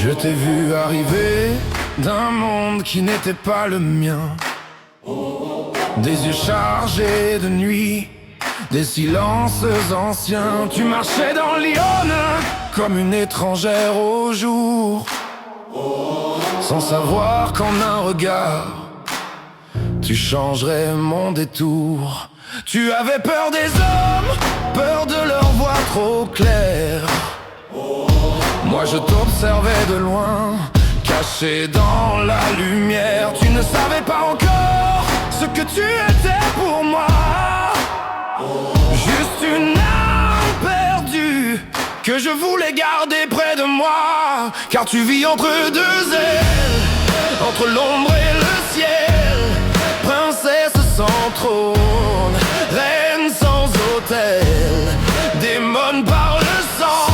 Je t'ai vu arriver d'un monde qui n'était pas le mien. Des yeux chargés de nuit, des silences anciens. Tu marchais dans Lyon comme une étrangère au jour, sans savoir qu'en un regard tu changerais mon détour. Tu avais peur des hommes, peur de leur voix trop claire. Moi je t'observais de loin, caché dans la lumière. Tu ne savais pas encore ce que tu étais pour moi. Juste une âme perdue que je voulais garder près de moi. Car tu vis entre deux ailes, entre l'ombre et le ciel. Princesse sans trône, reine sans autel, démon par le sang,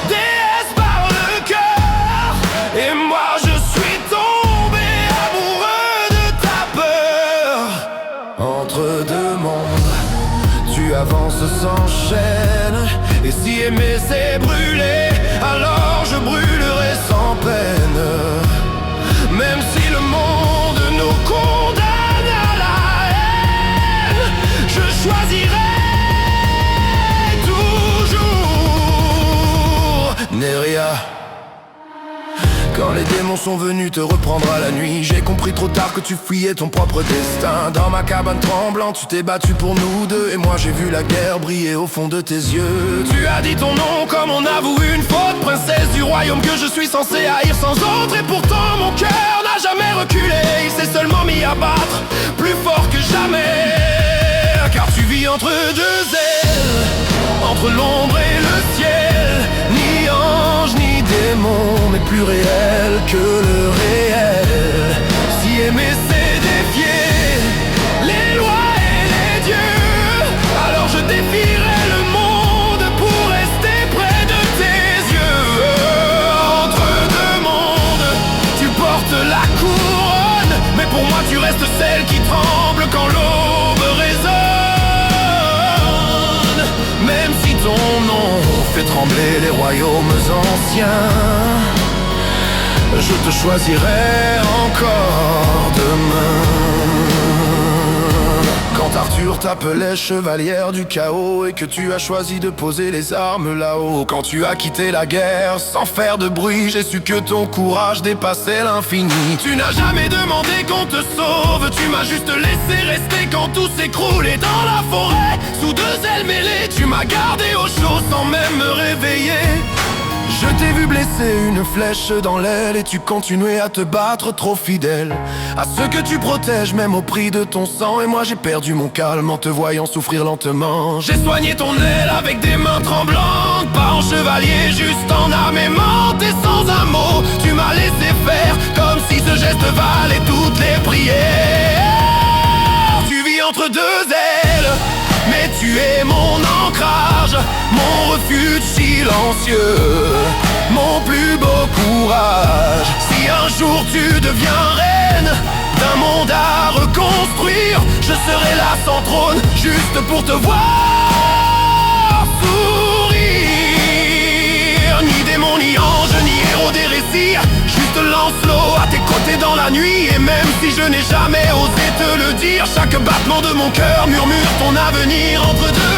déesse par le cœur. Et moi je suis tombé amoureux de ta peur. Entre deux mondes, tu avances sans chaîne. Et si aimer c'est brûler, alors je brûlerai sans peine. Même si le monde nous condamne à la haine, je choisirai toujours Neria. Quand les démons sont venus te reprendre à la nuit, j'ai compris trop tard que tu fuyais ton propre destin. Dans ma cabane tremblante, tu t'es battu pour nous deux. Et moi j'ai vu la guerre briller au fond de tes yeux. Tu as dit ton nom comme on avoue une faute. Princesse du royaume que je suis censé haïr sans autre. Et pourtant mon cœur n'a jamais reculé. Il s'est seulement mis à battre, plus fort que jamais. Car tu vis entre deux ailes, entre l'ombre et le ciel. Ni ange ni démon, mais plus réel que le réel. Si aimer c'est défier les lois et les dieux, alors je défierai le monde pour rester près de tes yeux. Entre deux mondes, tu portes la couronne, mais pour moi tu restes celle qui tremble quand l'aube résonne. Même si ton nom fait trembler les royaumes anciens, je te choisirai encore demain. Quand Arthur t'appelait chevalière du chaos et que tu as choisi de poser les armes là-haut. Quand tu as quitté la guerre sans faire de bruit, j'ai su que ton courage dépassait l'infini. Tu n'as jamais demandé qu'on te sauve, tu m'as juste laissé rester quand tout s'écroulait dans la forêt. Sous deux ailes mêlées, tu m'as gardé au chaud sans même me réveiller. Je t'ai vu blesser une flèche dans l'aile et tu continuais à te battre trop fidèle à ceux que tu protèges même au prix de ton sang. Et moi j'ai perdu mon calme en te voyant souffrir lentement. J'ai soigné ton aile avec des mains tremblantes, pas en chevalier, juste en âme aimante. Et sans un mot, tu m'as laissé faire comme si ce geste valait toutes les prières. Tu vis entre deux ailes, mais tu es mon ancrage, mon refuge silencieux, mon plus beau courage. Si un jour tu deviens reine d'un monde à reconstruire, je serai là sans trône, juste pour te voir sourire. Ni démon, ni ange, ni héros des récits, juste Lancelot à tes côtés dans la nuit. Et même si je n'ai jamais osé te le dire, chaque battement de mon cœur murmure ton avenir entre deux